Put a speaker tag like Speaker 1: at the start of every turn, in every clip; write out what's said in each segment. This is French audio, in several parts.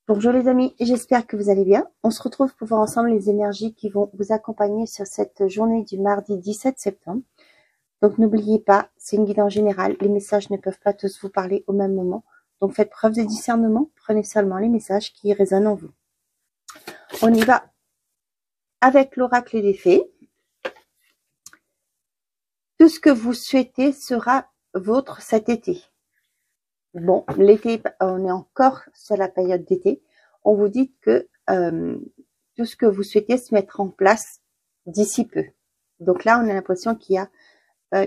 Speaker 1: Bonjour les amis, j'espère que vous allez bien. On se retrouve pour voir ensemble les énergies qui vont vous accompagner sur cette journée du mardi 17 septembre. Donc n'oubliez pas, c'est une guidance générale, les messages ne peuvent pas tous vous parler au même moment. Donc faites preuve de discernement, prenez seulement les messages qui résonnent en vous. On y va avec l'oracle des fées. Tout ce que vous souhaitez sera vôtre cet été. Bon, l'été, on est encore sur la période d'été. On vous dit que tout ce que vous souhaitez se mettre en place d'ici peu. Donc là, on a l'impression qu'il y a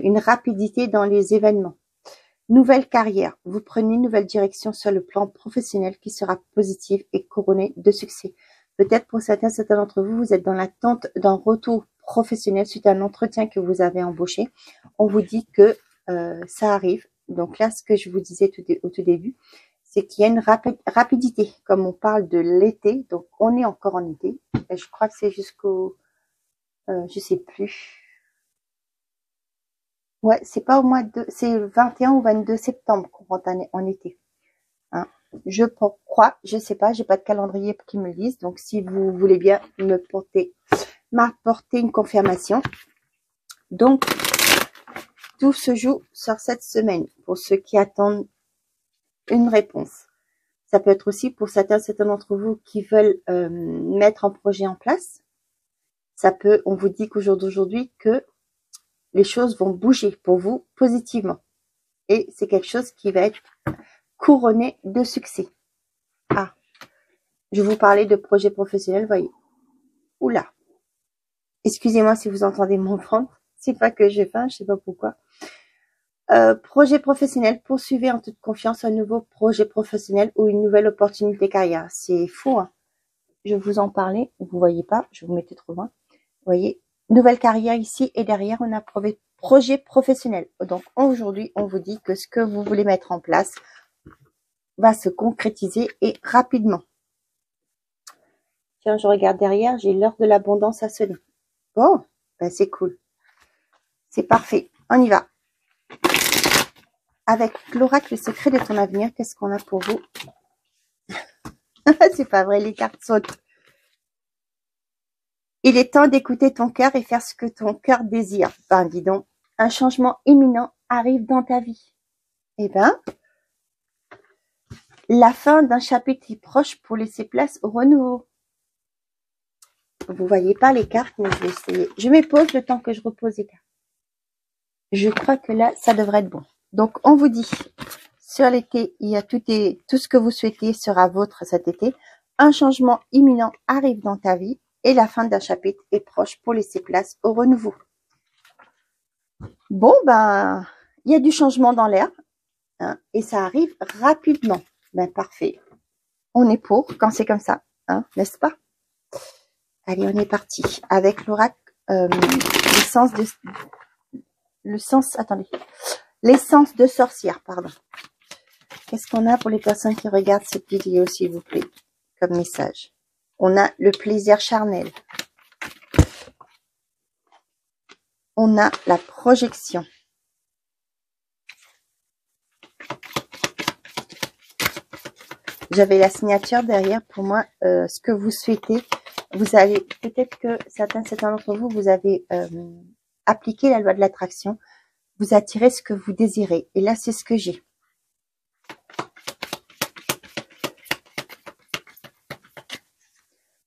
Speaker 1: une rapidité dans les événements. Nouvelle carrière. Vous prenez une nouvelle direction sur le plan professionnel qui sera positive et couronnée de succès. Peut-être pour certains d'entre vous, vous êtes dans l'attente d'un retour professionnel suite à un entretien que vous avez embauché. On vous dit que ça arrive. Donc là, ce que je vous disais au tout début, c'est qu'il y a une rapidité. Comme on parle de l'été, donc on est encore en été. Et je crois que c'est jusqu'au... je sais plus. Ouais, c'est pas au mois de... C'est le 21 ou 22 septembre qu'on rentre en été. Hein. Je crois, je sais pas, j'ai pas de calendrier qui me le dise. Donc si vous voulez bien m'apporter une confirmation. Donc, tout se joue sur cette semaine pour ceux qui attendent une réponse. Ça peut être aussi pour certains d'entre vous qui veulent mettre un projet en place. Ça peut, on vous dit qu'au jour d'aujourd'hui que les choses vont bouger pour vous positivement. Et c'est quelque chose qui va être couronné de succès. Ah, je vous parlais de projet professionnel, voyez. Oula. Excusez-moi si vous entendez mon ventre. C'est pas que j'ai faim, je sais pas pourquoi. Projet professionnel, poursuivez en toute confiance un nouveau projet professionnel ou une nouvelle opportunité carrière. C'est faux, hein. Je vous en parlais, vous voyez pas, je vous mettais trop loin. Vous voyez, nouvelle carrière ici et derrière, on a projet professionnel. Donc aujourd'hui, on vous dit que ce que vous voulez mettre en place va se concrétiser et rapidement. Tiens, je regarde derrière, j'ai l'heure de l'abondance à sonner. Bon, ben c'est cool. C'est parfait, on y va. Avec l'oracle secret de ton avenir, qu'est-ce qu'on a pour vous? C'est pas vrai, les cartes sautent. Il est temps d'écouter ton cœur et faire ce que ton cœur désire. Ben, dis donc, un changement imminent arrive dans ta vie. Eh ben, la fin d'un chapitre est proche pour laisser place au renouveau. Vous voyez pas les cartes, mais je vais essayer. Je me pose le temps que je repose les cartes. Je crois que là, ça devrait être bon. Donc, on vous dit, sur l'été, il y a tout ce que vous souhaitez sera vôtre cet été. Un changement imminent arrive dans ta vie et la fin d'un chapitre est proche pour laisser place au renouveau. Bon, ben, il y a du changement dans l'air, hein, et ça arrive rapidement. Ben, parfait. On est pour quand c'est comme ça, hein, n'est-ce pas? Allez, on est parti avec l'oracle, l'essence de sorcière, pardon. Qu'est-ce qu'on a pour les personnes qui regardent cette vidéo, s'il vous plaît, comme message? On a le plaisir charnel. On a la projection. J'avais la signature derrière pour moi, ce que vous souhaitez. Vous allez, peut-être que certains d'entre vous, vous avez appliqué la loi de l'attraction. Vous attirez ce que vous désirez. Et là, c'est ce que j'ai.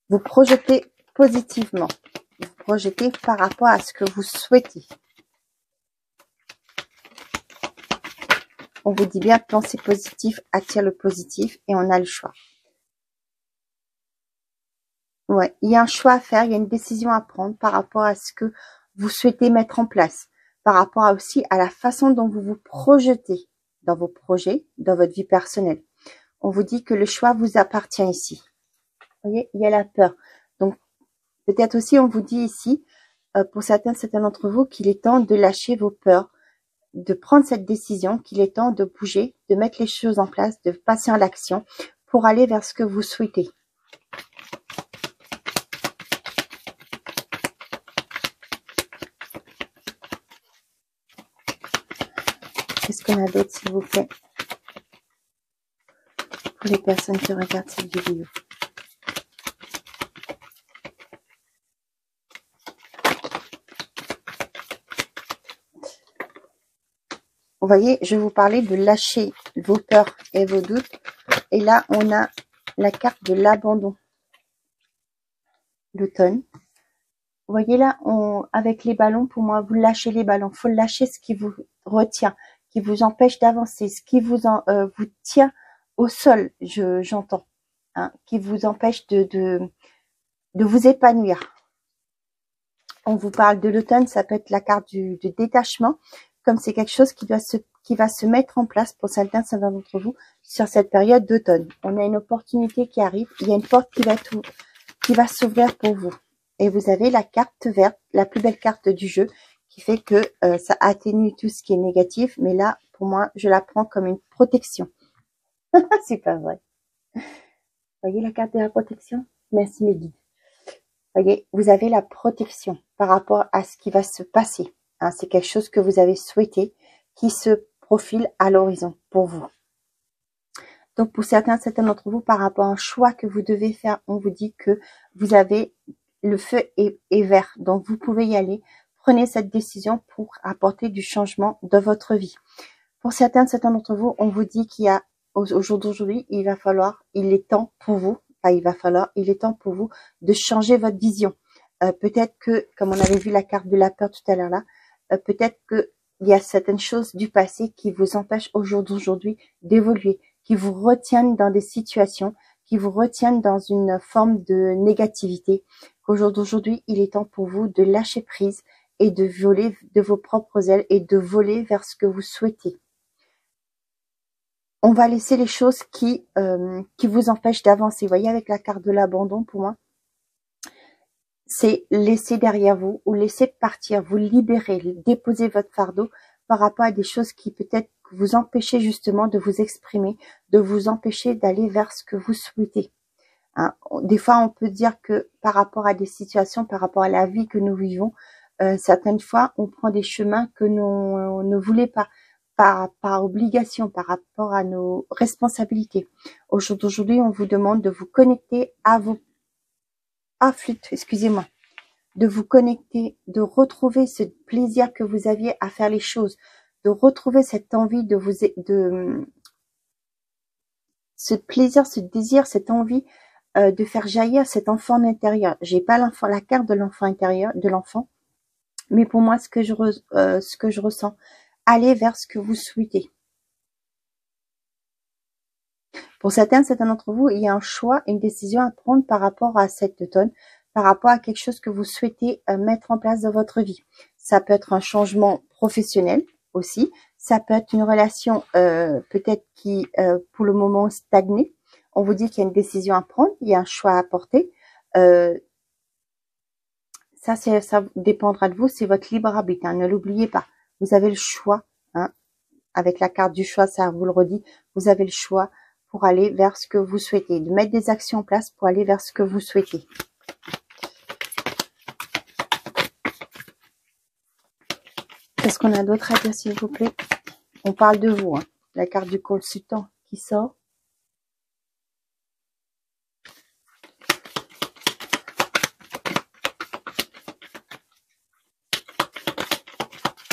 Speaker 1: Vous projetez positivement. Vous projetez par rapport à ce que vous souhaitez. On vous dit bien, penser positif attire le positif et on a le choix. Ouais, il y a un choix à faire, il y a une décision à prendre par rapport à ce que vous souhaitez mettre en place, par rapport aussi à la façon dont vous vous projetez dans vos projets, dans votre vie personnelle. On vous dit que le choix vous appartient ici. Vous voyez, il y a la peur. Donc, peut-être aussi, on vous dit ici, pour certains d'entre vous, qu'il est temps de lâcher vos peurs, de prendre cette décision, qu'il est temps de bouger, de mettre les choses en place, de passer en action pour aller vers ce que vous souhaitez. Qu'est-ce qu'on a d'autre, s'il vous plaît? pour les personnes qui regardent cette vidéo. Vous voyez, je vous parlais de lâcher vos peurs et vos doutes. Et là, on a la carte de l'abandon. L'automne. Vous voyez là, avec les ballons, pour moi, vous lâchez les ballons. Il faut lâcher ce qui vous retient, qui vous empêche d'avancer, ce qui vous tient au sol, j'entends, hein, qui vous empêche de vous épanouir. On vous parle de l'automne, ça peut être la carte du détachement, comme c'est quelque chose qui va se mettre en place pour certains d'entre vous sur cette période d'automne. On a une opportunité qui arrive, il y a une porte qui va s'ouvrir pour vous. Et vous avez la carte verte, la plus belle carte du jeu, qui fait que ça atténue tout ce qui est négatif. Mais là, pour moi, je la prends comme une protection. C'est pas vrai. Vous voyez la carte de la protection? Merci mes guides. Vous voyez, vous avez la protection par rapport à ce qui va se passer. Hein, c'est quelque chose que vous avez souhaité, qui se profile à l'horizon pour vous. Donc, pour certains d'entre vous, par rapport à un choix que vous devez faire, on vous dit que vous avez le feu est vert. Donc, vous pouvez y aller. Prenez cette décision pour apporter du changement dans votre vie. Pour certains d'entre vous, on vous dit qu'il y a, au jour d'aujourd'hui, il est temps pour vous, il est temps pour vous de changer votre vision. Peut-être que, comme on avait vu la carte de la peur tout à l'heure là, peut-être que il y a certaines choses du passé qui vous empêchent au jour d'aujourd'hui d'évoluer, qui vous retiennent dans des situations, qui vous retiennent dans une forme de négativité. Qu'au jour d'aujourd'hui, il est temps pour vous de lâcher prise et de voler de vos propres ailes et de voler vers ce que vous souhaitez. On va laisser les choses qui vous empêchent d'avancer. Vous voyez, avec la carte de l'abandon, pour moi, c'est laisser derrière vous ou laisser partir, vous libérer, déposer votre fardeau par rapport à des choses qui peut-être vous empêchaient justement de vous exprimer, de vous empêcher d'aller vers ce que vous souhaitez. Hein, des fois, on peut dire que par rapport à des situations, par rapport à la vie que nous vivons, certaines fois, on prend des chemins que nous ne voulait pas, par obligation, par rapport à nos responsabilités. Aujourd'hui, on vous demande de vous connecter à vos excusez-moi, de vous connecter, de retrouver ce plaisir que vous aviez à faire les choses, de retrouver cette envie ce plaisir, ce désir, cette envie de faire jaillir cet enfant intérieur. J'ai pas la carte de l'enfant intérieur, de l'enfant, mais pour moi, ce que je ressens, allez vers ce que vous souhaitez. Pour certains d'entre vous, il y a un choix, une décision à prendre par rapport à cet automne, par rapport à quelque chose que vous souhaitez mettre en place dans votre vie. Ça peut être un changement professionnel aussi. Ça peut être une relation peut-être qui, pour le moment, stagnée. On vous dit qu'il y a une décision à prendre, il y a un choix à apporter. Ça dépendra de vous, c'est votre libre arbitre. Hein, ne l'oubliez pas. Vous avez le choix. Hein, avec la carte du choix, ça vous le redit. Vous avez le choix pour aller vers ce que vous souhaitez, de mettre des actions en place pour aller vers ce que vous souhaitez. Qu'est-ce qu'on a d'autre à dire, s'il vous plaît? On parle de vous, hein. La carte du consultant qui sort.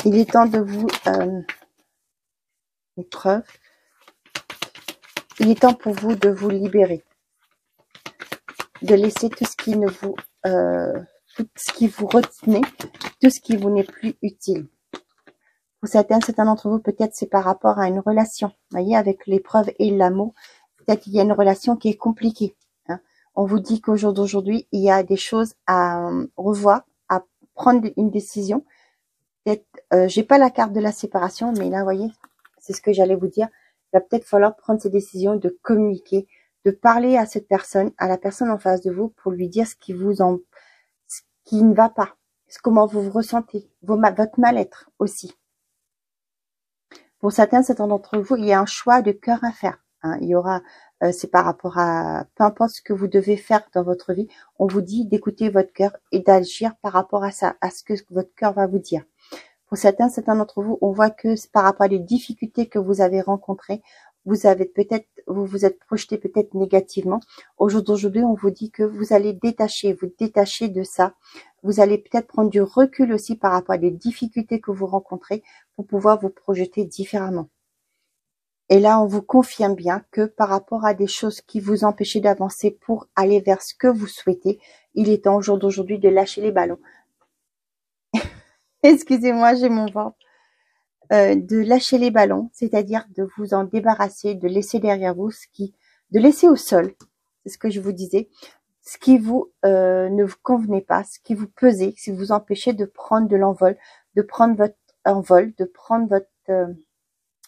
Speaker 1: Il est temps de vous... épreuve. Il est temps pour vous de vous libérer. De laisser tout ce qui ne vous... tout ce qui vous retenait, tout ce qui vous n'est plus utile. Pour certains d'entre vous, peut-être c'est par rapport à une relation. Vous voyez, avec l'épreuve et l'amour, peut-être qu'il y a une relation qui est compliquée. Hein. On vous dit qu'au jour d'aujourd'hui, il y a des choses à revoir, à prendre une décision. Peut-être, j'ai pas la carte de la séparation, mais là, vous voyez, c'est ce que j'allais vous dire. Il va peut-être falloir prendre ces décisions, de communiquer, de parler à cette personne, à la personne en face de vous, pour lui dire ce qui ne va pas, comment vous vous ressentez, votre mal-être aussi. Pour certains d'entre vous, il y a un choix de cœur à faire. Hein. Il y aura, c'est par rapport à, peu importe ce que vous devez faire dans votre vie, on vous dit d'écouter votre cœur et d'agir par rapport à ça, à ce que votre cœur va vous dire. Pour certains d'entre vous, on voit que par rapport à des difficultés que vous avez rencontrées, vous avez peut-être, vous vous êtes projeté peut-être négativement. Aujourd'hui, on vous dit que vous allez vous détacher de ça. Vous allez peut-être prendre du recul aussi par rapport à des difficultés que vous rencontrez pour pouvoir vous projeter différemment. Et là, on vous confirme bien que par rapport à des choses qui vous empêchaient d'avancer pour aller vers ce que vous souhaitez, il est temps au jour d'aujourd'hui de lâcher les ballons. Excusez-moi, j'ai mon ventre. De lâcher les ballons, c'est-à-dire de vous en débarrasser, de laisser derrière vous de laisser au sol, c'est ce que je vous disais, ce qui vous ne vous convenait pas, ce qui vous pesait, ce qui vous empêchait de prendre de l'envol, de prendre votre envol, de prendre votre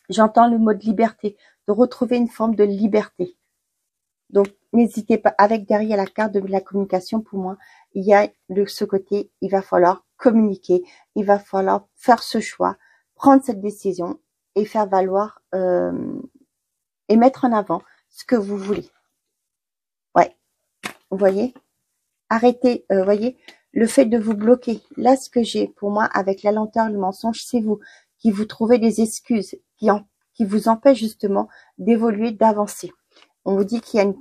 Speaker 1: j'entends le mot de liberté, de retrouver une forme de liberté. Donc, n'hésitez pas, avec derrière la carte de la communication, pour moi, il y a ce côté, il va falloir communiquer, il va falloir faire ce choix, prendre cette décision et faire valoir et mettre en avant ce que vous voulez. Ouais, vous voyez, arrêtez, voyez, le fait de vous bloquer. Là, ce que j'ai pour moi avec la lenteur, le mensonge, c'est vous qui vous trouvez des excuses qui vous empêchent justement d'évoluer, d'avancer. On vous dit qu'il y a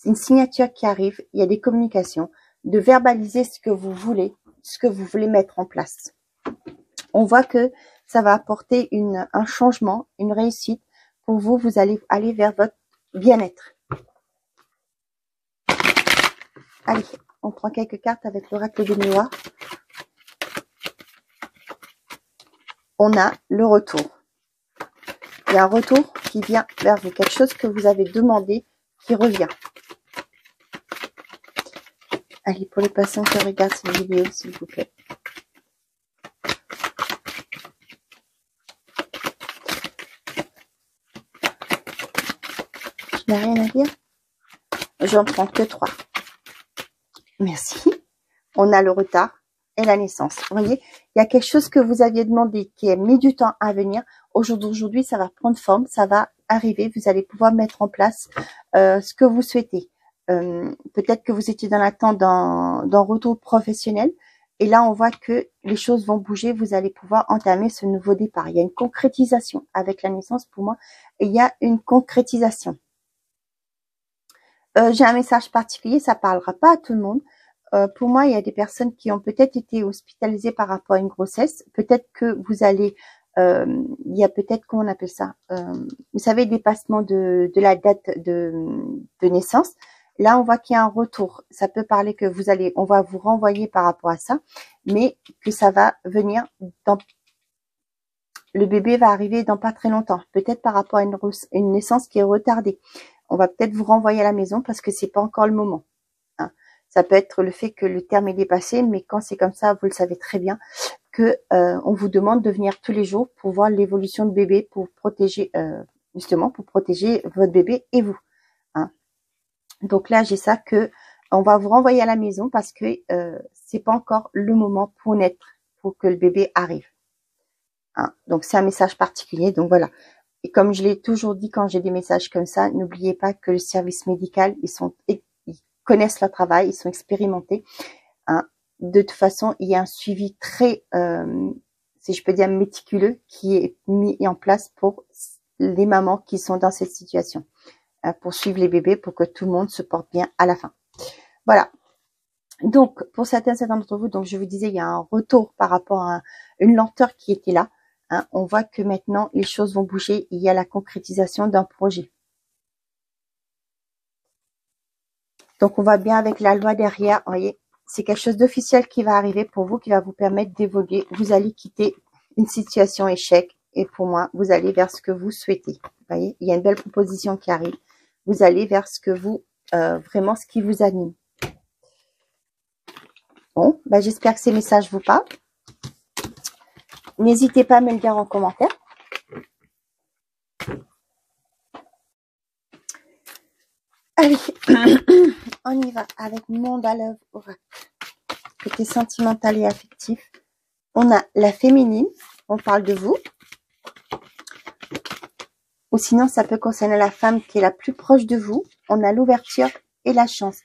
Speaker 1: une signature qui arrive, il y a des communications, de verbaliser ce que vous voulez mettre en place. On voit que ça va apporter un changement, une réussite. Pour vous, vous allez aller vers votre bien-être. Allez, on prend quelques cartes avec l'oracle des miroirs. On a le retour. Il y a un retour qui vient vers vous. Quelque chose que vous avez demandé qui revient. Allez, pour les patients qui regardent cette vidéo, s'il vous plaît. Je n'ai rien à dire. J'en prends que 3. Merci. On a le retard et la naissance. Vous voyez, il y a quelque chose que vous aviez demandé qui a mis du temps à venir. Aujourd'hui, ça va prendre forme, ça va arriver. Vous allez pouvoir mettre en place ce que vous souhaitez. Peut-être que vous étiez dans l'attente d'un retour professionnel. Et là, on voit que les choses vont bouger. Vous allez pouvoir entamer ce nouveau départ. Il y a une concrétisation avec la naissance pour moi. Et il y a une concrétisation. J'ai un message particulier. Ça parlera pas à tout le monde. Pour moi, il y a des personnes qui ont peut-être été hospitalisées par rapport à une grossesse. Peut-être que vous allez... il y a peut-être, comment on appelle ça, vous savez, dépassement de la date de naissance. Là, on voit qu'il y a un retour. Ça peut parler que on va vous renvoyer par rapport à ça, mais que ça va venir le bébé va arriver dans pas très longtemps. Peut-être par rapport à une naissance qui est retardée. On va peut-être vous renvoyer à la maison parce que c'est pas encore le moment. Hein. Ça peut être le fait que le terme est dépassé, mais quand c'est comme ça, vous le savez très bien, que on vous demande de venir tous les jours pour voir l'évolution de bébé, pour protéger justement, pour protéger votre bébé et vous. Hein. Donc là, j'ai ça que on va vous renvoyer à la maison parce que c'est pas encore le moment pour naître, pour que le bébé arrive. Hein. Donc c'est un message particulier. Donc voilà. Et comme je l'ai toujours dit quand j'ai des messages comme ça, n'oubliez pas que le service médical, ils connaissent leur travail, ils sont expérimentés. Hein. De toute façon, il y a un suivi très, si je peux dire, méticuleux qui est mis en place pour les mamans qui sont dans cette situation, pour suivre les bébés, pour que tout le monde se porte bien à la fin. Voilà. Donc, pour certains d'entre vous, donc je vous disais, il y a un retour par rapport à une lenteur qui était là. Hein. On voit que maintenant, les choses vont bouger. Il y a la concrétisation d'un projet. Donc, on voit bien avec la loi derrière, vous voyez. C'est quelque chose d'officiel qui va arriver pour vous, qui va vous permettre d'évoluer. Vous allez quitter une situation échec. Et pour moi, vous allez vers ce que vous souhaitez. Vous voyez, il y a une belle proposition qui arrive. Vous allez vers ce que vous, vraiment ce qui vous anime. Bon, ben, j'espère que ces messages vous parlent. N'hésitez pas à me le dire en commentaire. Allez, on y va avec Monde à l'œuvre oracle. Côté sentimental et affectif. On a la féminine, on parle de vous. Ou sinon, ça peut concerner la femme qui est la plus proche de vous. On a l'ouverture et la chance.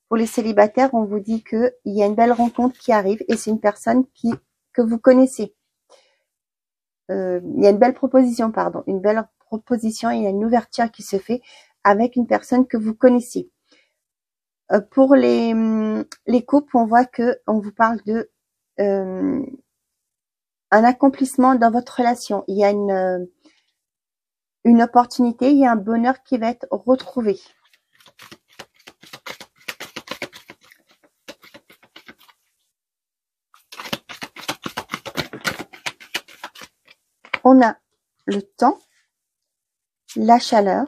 Speaker 1: Pour les célibataires, on vous dit qu'il y a une belle rencontre qui arrive et c'est une personne que vous connaissez. Il y a une belle proposition, pardon. Une belle proposition, il y a une ouverture qui se fait avec une personne que vous connaissez. Pour les couples, on voit que on vous parle de un accomplissement dans votre relation. Il y a une opportunité, il y a un bonheur qui va être retrouvé. On a le temps, la chaleur,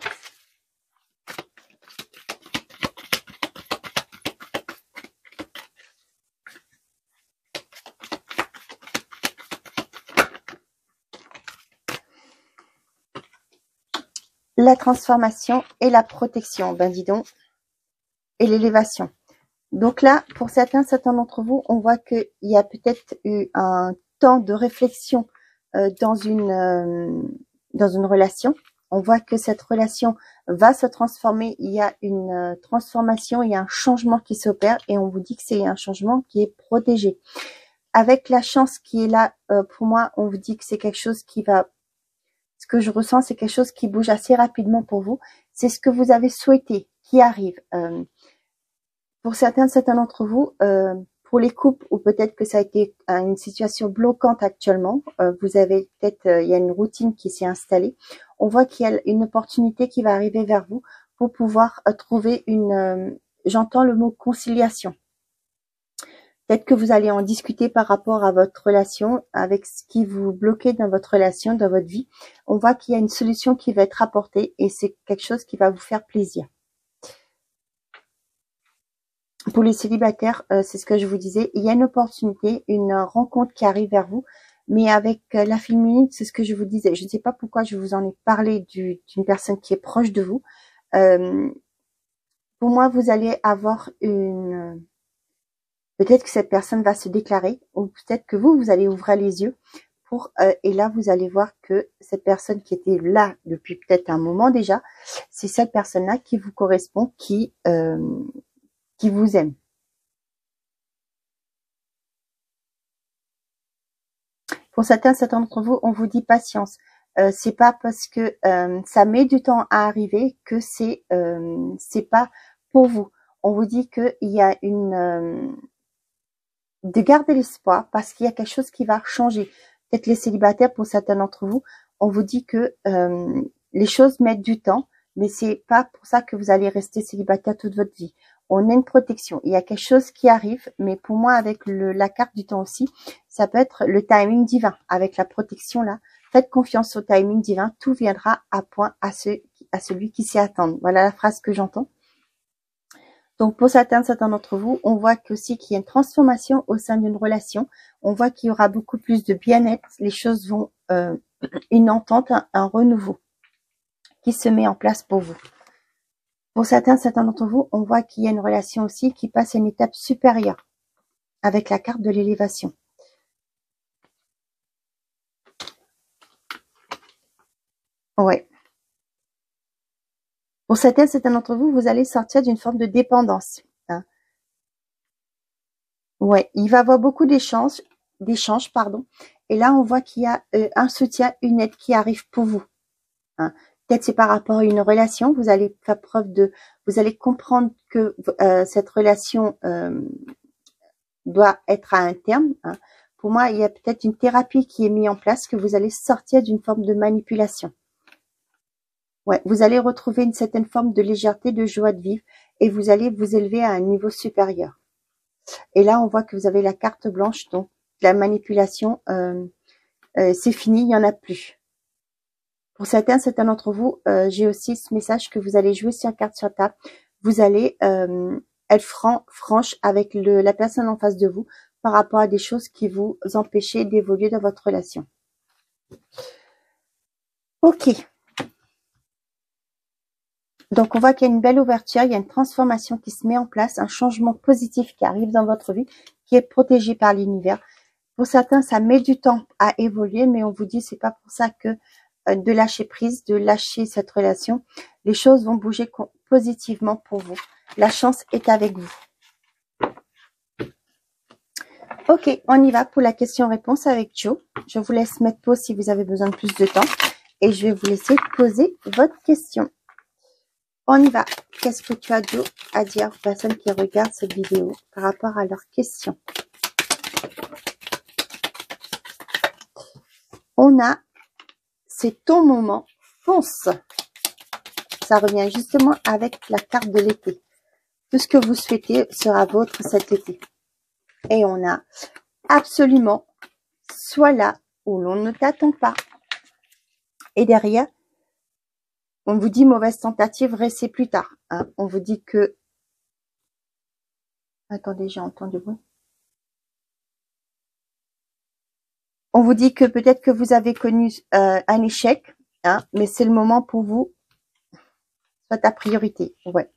Speaker 1: la transformation et la protection, ben dis donc, et l'élévation. Donc là, pour certains d'entre vous, on voit qu'il y a peut-être eu un temps de réflexion dans une relation. On voit que cette relation va se transformer. Il y a une transformation, il y a un changement qui s'opère et on vous dit que c'est un changement qui est protégé. Avec la chance qui est là, pour moi, on vous dit que c'est quelque chose qui va... Ce que je ressens, c'est quelque chose qui bouge assez rapidement pour vous. C'est ce que vous avez souhaité qui arrive. Pour certains d'entre vous, pour les couples, ou peut-être que ça a été une situation bloquante actuellement, vous avez peut-être, il y a une routine qui s'est installée. On voit qu'il y a une opportunité qui va arriver vers vous pour pouvoir trouver une, j'entends le mot conciliation. Peut-être que vous allez en discuter par rapport à votre relation, avec ce qui vous bloquait dans votre relation, dans votre vie. On voit qu'il y a une solution qui va être apportée et c'est quelque chose qui va vous faire plaisir. Pour les célibataires, c'est ce que je vous disais, il y a une opportunité, une rencontre qui arrive vers vous, mais avec la féminine, c'est ce que je vous disais. Je ne sais pas pourquoi je vous en ai parlé d'une personne qui est proche de vous. Pour moi, vous allez avoir une... Peut-être que cette personne va se déclarer, ou peut-être que vous allez ouvrir les yeux, et là, vous allez voir que cette personne qui était là depuis peut-être un moment déjà, c'est cette personne-là qui vous correspond, qui vous aime. Pour certains d'entre vous, on vous dit patience. C'est pas parce que ça met du temps à arriver que c'est pas pour vous. On vous dit qu'il y a de garder l'espoir parce qu'il y a quelque chose qui va changer. Peut-être les célibataires, pour certains d'entre vous, on vous dit que les choses mettent du temps, mais c'est pas pour ça que vous allez rester célibataire toute votre vie. On a une protection. Il y a quelque chose qui arrive, mais pour moi, avec la carte du temps aussi, ça peut être le timing divin. Avec la protection là, faites confiance au timing divin. Tout viendra à point à celui qui s'y attend. Voilà la phrase que j'entends. Donc, pour certains d'entre vous, on voit aussi qu'il y a une transformation au sein d'une relation. On voit qu'il y aura beaucoup plus de bien-être. Les choses vont, une entente, un renouveau qui se met en place pour vous. Pour certains d'entre vous, on voit qu'il y a une relation aussi qui passe à une étape supérieure avec la carte de l'élévation. Ouais. Pour certains d'entre vous, vous allez sortir d'une forme de dépendance. Hein. Ouais, il va y avoir beaucoup d'échanges, pardon. Et là, on voit qu'il y a un soutien, une aide qui arrive pour vous. Hein. Peut-être c'est par rapport à une relation, vous allez faire preuve de, vous allez comprendre que cette relation doit être à un terme. Hein. Pour moi, il y a peut-être une thérapie qui est mise en place, que vous allez sortir d'une forme de manipulation. Ouais, vous allez retrouver une certaine forme de légèreté, de joie de vivre, et vous allez vous élever à un niveau supérieur. Et là, on voit que vous avez la carte blanche, donc la manipulation, c'est fini, il n'y en a plus. Pour certains d'entre vous, j'ai aussi ce message que vous allez jouer sur carte sur table. Vous allez être franche avec la personne en face de vous par rapport à des choses qui vous empêchaient d'évoluer dans votre relation. Ok. Donc, on voit qu'il y a une belle ouverture, il y a une transformation qui se met en place, un changement positif qui arrive dans votre vie, qui est protégé par l'univers. Pour certains, ça met du temps à évoluer, mais on vous dit, c'est pas pour ça que de lâcher prise, de lâcher cette relation. Les choses vont bouger positivement pour vous. La chance est avec vous. Ok, on y va pour la question-réponse avec Joe. Je vous laisse mettre pause si vous avez besoin de plus de temps. et je vais vous laisser poser votre question. On y va. Qu'est-ce que tu as à dire aux personnes qui regardent cette vidéo par rapport à leurs questions? On a, c'est ton moment, fonce. Ça revient justement avec la carte de l'été. Tout ce que vous souhaitez sera vôtre cet été. Et on a absolument, sois là où l'on ne t'attend pas. Et derrière, on vous dit mauvaise tentative, restez plus tard. Hein. On vous dit que... Attendez, j'ai entendu du bruit. On vous dit que peut-être que vous avez connu un échec, hein, mais c'est le moment pour vous. Soit ta priorité. Ouais.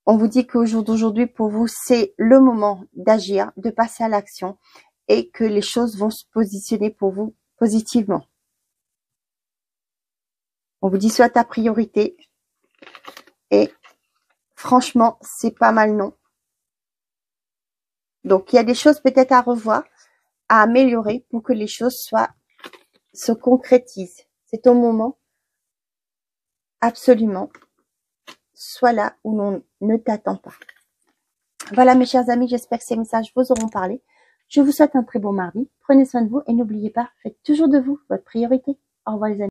Speaker 1: On vous dit qu'au jour d'aujourd'hui, pour vous, c'est le moment d'agir, de passer à l'action et que les choses vont se positionner pour vous positivement. On vous dit soit ta priorité et franchement, c'est pas mal non. Donc, il y a des choses peut-être à revoir, à améliorer pour que les choses se concrétisent. C'est ton moment. Absolument. Sois là où l'on ne t'attend pas. Voilà mes chers amis, j'espère que ces messages vous auront parlé. Je vous souhaite un très bon mardi. Prenez soin de vous et n'oubliez pas, faites toujours de vous votre priorité. Au revoir les amis.